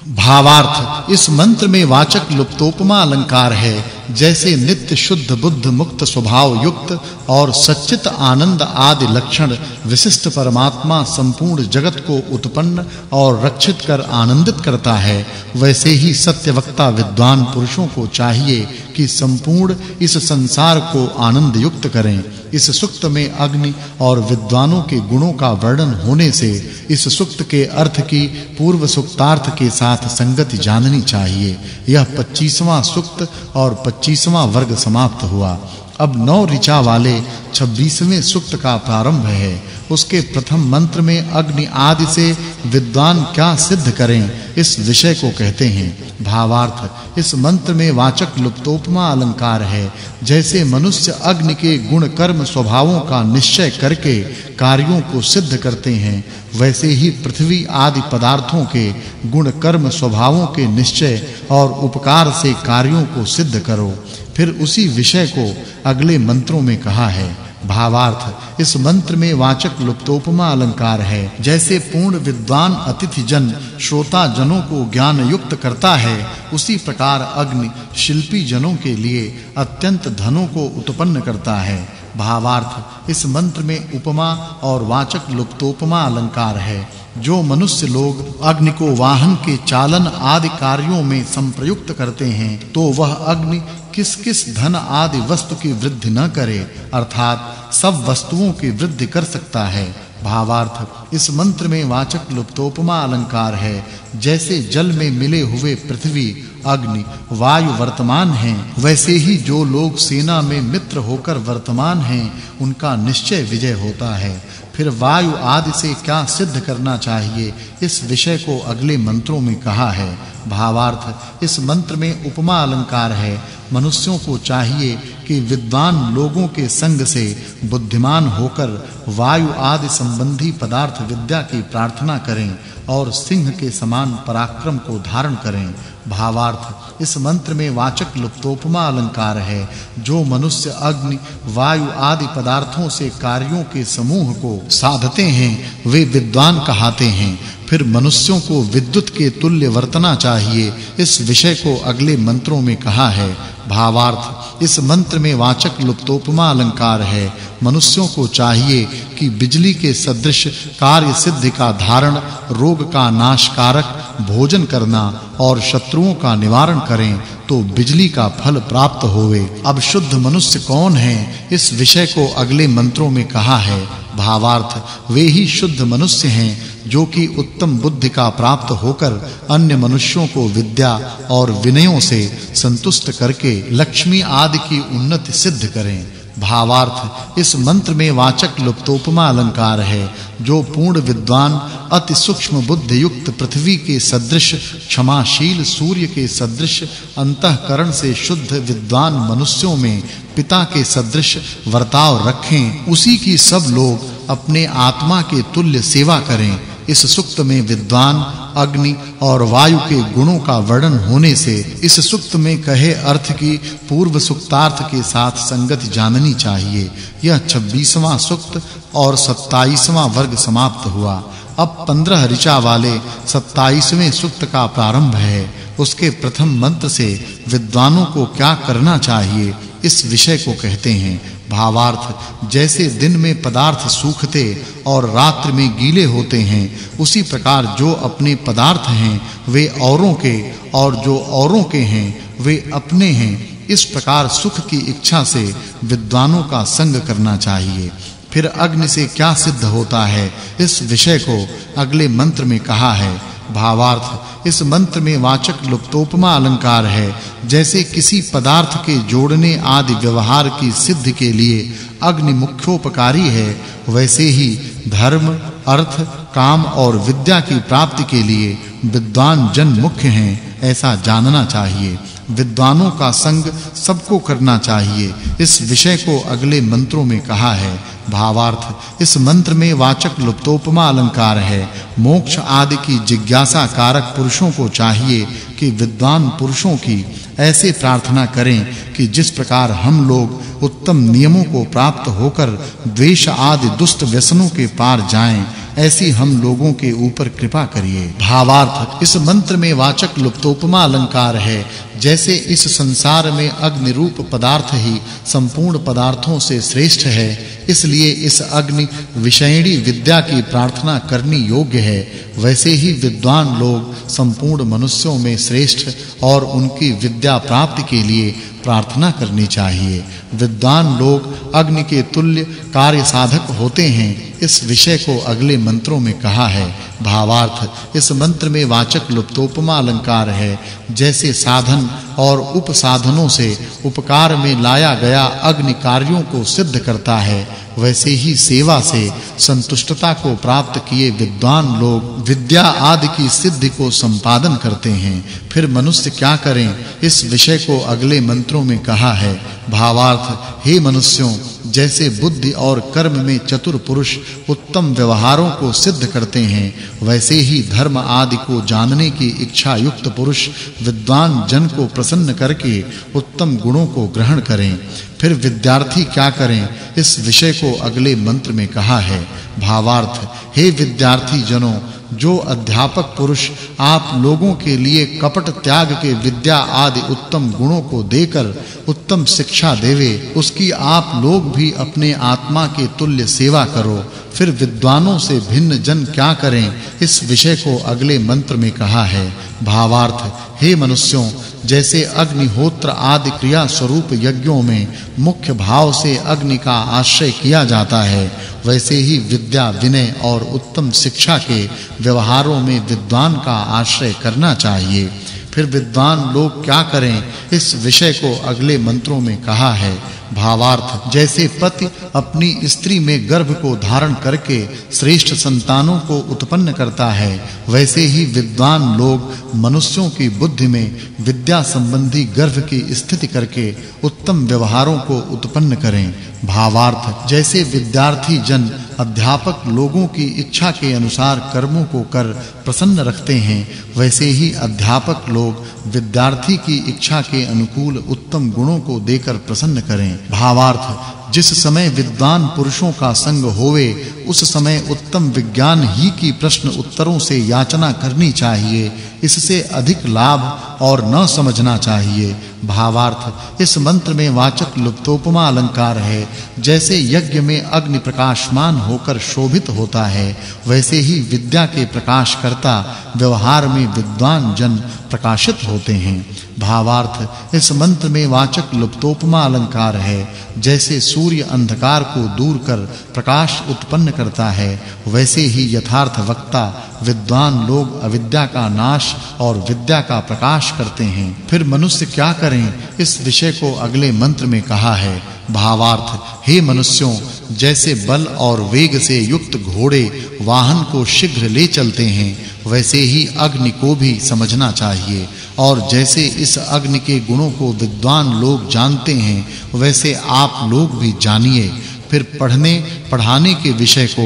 भावार्थ इस मंत्र में वाचक् लुप्तोपमा अलंकार है। जैसे नित्य शुद्ध बुद्ध मुक्त स्वभाव युक्त और सच्चित आनंद आदि लक्षण विशिष्ट परमात्मा संपूर्ण जगत को उत्पन्न और रक्षित कर आनंदित करता है, वैसे ही सत्यवक्ता विद्वान पुरुषों को चाहिए कि संपूर्ण इस संसार को आनंद युक्त करें। इस सूक्त में अग्नि और विद्वानों के गुणों का वर्णन होने से इस सूक्त के अर्थ की पूर्व सूक्तार्थ के साथ संगति जाननी चाहिए। यह 25वां सूक्त और 25वां वर्ग समाप्त हुआ। अब 9 ऋचा वाले 26वें सूक्त का प्रारंभ है। उसके प्रथम मंत्र में अग्नि आदि से विद्वान क्या सिद्ध करें, इस विषय को कहते हैं। भावार्थ इस मंत्र में वाचक् लुप्तोपमा अलंकार है। जैसे मनुष्य अग्नि के गुण कर्म स्वभावों का निश्चय करके कार्यों को सिद्ध करते हैं, वैसे ही पृथ्वी आदि पदार्थों के गुण कर्म स्वभावों के निश्चय और उपकार से कार्यों को सिद्ध करो। फिर उसी विषय को अगले मंत्रों में कहा है। भावार्थ इस मंत्र में वाचक् लुप्तोपमा अलंकार है। जैसे पूर्ण विद्वान अतिथि जन श्रोता जनों को ज्ञान युक्त करता है, उसी प्रकार अग्नि शिल्पी जनों के लिए अत्यंत धनों को उत्पन्न करता है। भावार्थ इस मंत्र में उपमा और वाचक् लुप्तोपमा अलंकार है। जो मनुष्य लोग अग्नि को वाहन के चालन आदि कार्यों में संप्रयुक्त करते हैं, तो वह अग्नि किस-किस धन आदि वस्तु की वृद्धि न करे, अर्थात सब वस्तुओं की वृद्धि कर सकता है। भावार्थ इस मंत्र में वाचक् लुप्तोपमा अलंकार है। जैसे जल में मिले हुए पृथ्वी अग्नि वायु वर्तमान हैं, वैसे ही जो लोग सेना में मित्र होकर वर्तमान हैं, उनका निश्चय विजय होता है। फिर वायु आदि से क्या सिद्ध करना चाहिए, इस विषय को अगले मंत्रों में कहा है। भावार्थ इस मंत्र में उपमा अलंकार है। मनुष्यों को चाहिए कि विद्वान लोगों के संग से बुद्धिमान होकर वायु आदि संबंधी पदार्थ विद्या की प्रार्थना करें और सिंह के समान पराक्रम को धारण करें। भावार्थ इस मंत्र में वाचक् लुप्तोपमा अलंकार है। जो मनुष्य अग्नि वायु आदि पदार्थों से कार्यों के समूह को साधते हैं, वे विद्वान कहलाते हैं। फिर मनुष्यों को विद्युत के तुल्य वर्तना चाहिए, इस विषय को अगले मंत्रों में कहा है। भावार्थ इस मंत्र में वाचक् लुप्तोपमा अलंकार है। मनुष्यों को चाहिए कि बिजली के सदृश कार्य सिद्धि का धारण, रोग का नाशकारक भोजन करना और शत्रुओं का निवारण करें, तो बिजली का फल प्राप्त होवे। अब शुद्ध मनुष्य कौन है, इस विषय को अगले मंत्रों में कहा है। भावार्थ वे ही शुद्ध मनुष्य हैं जो कि उत्तम बुद्धि का प्राप्त होकर अन्य मनुष्यों को विद्या और विनयों से संतुष्ट करके लक्ष्मी आदि की उन्नति सिद्ध करें। भावार्थ इस मंत्र में वाचक् लुप्तोपमा अलंकार है। जो पूर्ण विद्वान अति सूक्ष्म बुद्धि युक्त पृथ्वी के सदृश क्षमाशील सूर्य के सदृश अंतःकरण से शुद्ध विद्वान मनुष्यों में पिता के सदृश वर्ताव रखें, उसी की सब लोग अपने आत्मा के तुल्य सेवा करें। इस सूक्त में विद्वान अग्नि और वायु के गुणों का वर्णन होने से इस सूक्त में कहे अर्थ की पूर्व सूक्तार्थ के साथ संगति जाननी चाहिए। यह 26वां सूक्त और 27वां वर्ग समाप्त हुआ। अब 15 ऋचा वाले 27वें सूक्त का प्रारंभ है। उसके प्रथम मंत्र से विद्वानों को क्या करना चाहिए, इस विषय को कहते हैं। भावार्थ जैसे दिन में पदार्थ सूखते और रात्रि में गीले होते हैं, उसी प्रकार जो अपने पदार्थ हैं वे औरों के और जो औरों के हैं वे अपने हैं। इस प्रकार सुख की इच्छा से विद्वानों का संग करना चाहिए। फिर अग्नि से क्या सिद्ध होता है, इस विषय को अगले मंत्र में कहा है। भावार्थ इस मंत्र में वाचक् लुप्तोपमा अलंकार है। जैसे किसी पदार्थ के जोड़ने आदि व्यवहार की सिद्धि के लिए अग्नि मुख्योपकारी है, वैसे ही धर्म, अर्थ, काम और विद्या की प्राप्ति के लिए विद्वान जन मुख्य हैं, ऐसा जानना चाहिए। विद्वानों का संग सबको करना चाहिए, इस विषय को अगले मंत्रों में कहा है। भावार्थ इस मंत्र में वाचक् लुप्तोपमा अलंकार है। मोक्ष आदि की जिज्ञासा कारक पुरुषों को चाहिए कि विद्वान पुरुषों की ऐसे प्रार्थना करें कि जिस प्रकार हम लोग उत्तम नियमों को प्राप्त होकर द्वेष आदि दुष्ट व्यसनों के पार जाएं, ऐसी हम लोगों के ऊपर कृपा करिए। भावार्थ इस मंत्र में वाचक् लुप्तोपमा अलंकार है। जैसे इस संसार में अग्नि रूप पदार्थ ही संपूर्ण पदार्थों से श्रेष्ठ है, इसलिए इस अग्नि विषयिणी विद्या की प्रार्थना करनी योग्य है, वैसे ही विद्वान लोग संपूर्ण मनुष्यों में श्रेष्ठ और उनकी विद्या प्राप्ति के लिए प्रार्थना करनी चाहिए। विद्वान लोग अग्नि के तुल्य कार्य साधक होते हैं, इस विषय को अगले मंत्रों में कहा है। भावार्थ इस मंत्र में वाचक् लुप्तोपमा अलंकार है। जैसे साधन और उपसाधनों से उपकार में लाया गया अग्नि कार्यों को सिद्ध करता है, वैसे ही सेवा से संतुष्टता को प्राप्त किए विद्वान लोग विद्या आदि की सिद्धि को संपादन करते हैं। फिर मनुष्य क्या करें, इस विषय को अगले मंत्रों में कहा है। भावार्थ हे मनुष्यों, जैसे बुद्धि और कर्म में चतुर पुरुष उत्तम व्यवहारों को सिद्ध करते हैं, वैसे ही धर्म आदि को जानने की इच्छा युक्त पुरुष विद्वान जन को प्रसन्न करके उत्तम गुणों को ग्रहण करें। फिर विद्यार्थी क्या करें, इस विषय को अगले मंत्र में कहा है। भावार्थ हे विद्यार्थी जनों, जो अध्यापक पुरुष आप लोगों के लिए कपट त्याग के विद्या आदि उत्तम गुणों को देकर उत्तम शिक्षा देवे, उसकी आप लोग भी अपने आत्मा के तुल्य सेवा करो। फिर विद्वानों से भिन्न जन क्या करें, इस विषय को अगले मंत्र में कहा है। भावार्थ हे मनुष्यों, जैसे अग्निहोत्र आदि क्रिया स्वरूप यज्ञों में मुख्य भाव से अग्नि का आश्रय किया जाता है, वैसे ही विद्या विनय और उत्तम शिक्षा के व्यवहारों में विद्वान का आश्रय करना चाहिए। फिर विद्वान लोग क्या करें, इस विषय को अगले मंत्रों में कहा है। भावार्थ जैसे पति अपनी स्त्री में गर्भ को धारण करके श्रेष्ठ संतानों को उत्पन्न करता है, वैसे ही विद्वान लोग मनुष्यों की बुद्धि में विद्या संबंधी गर्भ की स्थिति करके उत्तम व्यवहारों को उत्पन्न करें। भावार्थ जैसे विद्यार्थी जन अध्यापक लोगों की इच्छा के अनुसार कर्मों को कर प्रसन्न रखते हैं, वैसे ही अध्यापक लोग विद्यार्थी की इच्छा के अनुकूल उत्तम गुणों को देकर प्रसन्न करें। भावार्थ जिस समय विद्वान पुरुषों का संग होवे, उस समय उत्तम विज्ञान ही की प्रश्न उत्तरों से याचना करनी चाहिए, इससे अधिक लाभ और न समझना चाहिए। भावार्थ इस मंत्र में वाचक् लुप्तोपमा अलंकार है। जैसे यज्ञ में अग्नि प्रकाशमान होकर शोभित होता है, वैसे ही विद्या के प्रकाशकर्ता व्यवहार में विद्वान जन प्रकाशित होते हैं। भावार्थ इस मंत्र में वाचक् लुप्तोपमा अलंकार है। जैसे सूर्य अंधकार को दूर कर प्रकाश उत्पन्न करता है, वैसे ही यथार्थ वक्ता विद्वान लोग अविद्या का नाश और विद्या का प्रकाश करते हैं। फिर मनुष्य क्या करें, इस विषय को अगले मंत्र में कहा है। भावार्थ हे मनुष्यों, जैसे बल और वेग से युक्त घोड़े वाहन को शीघ्र ले चलते हैं, वैसे ही अग्नि को भी समझना चाहिए, और जैसे इस अग्नि के गुणों को विद्वान लोग जानते हैं, वैसे आप लोग भी जानिए। फिर पढ़ने पढ़ाने के विषय को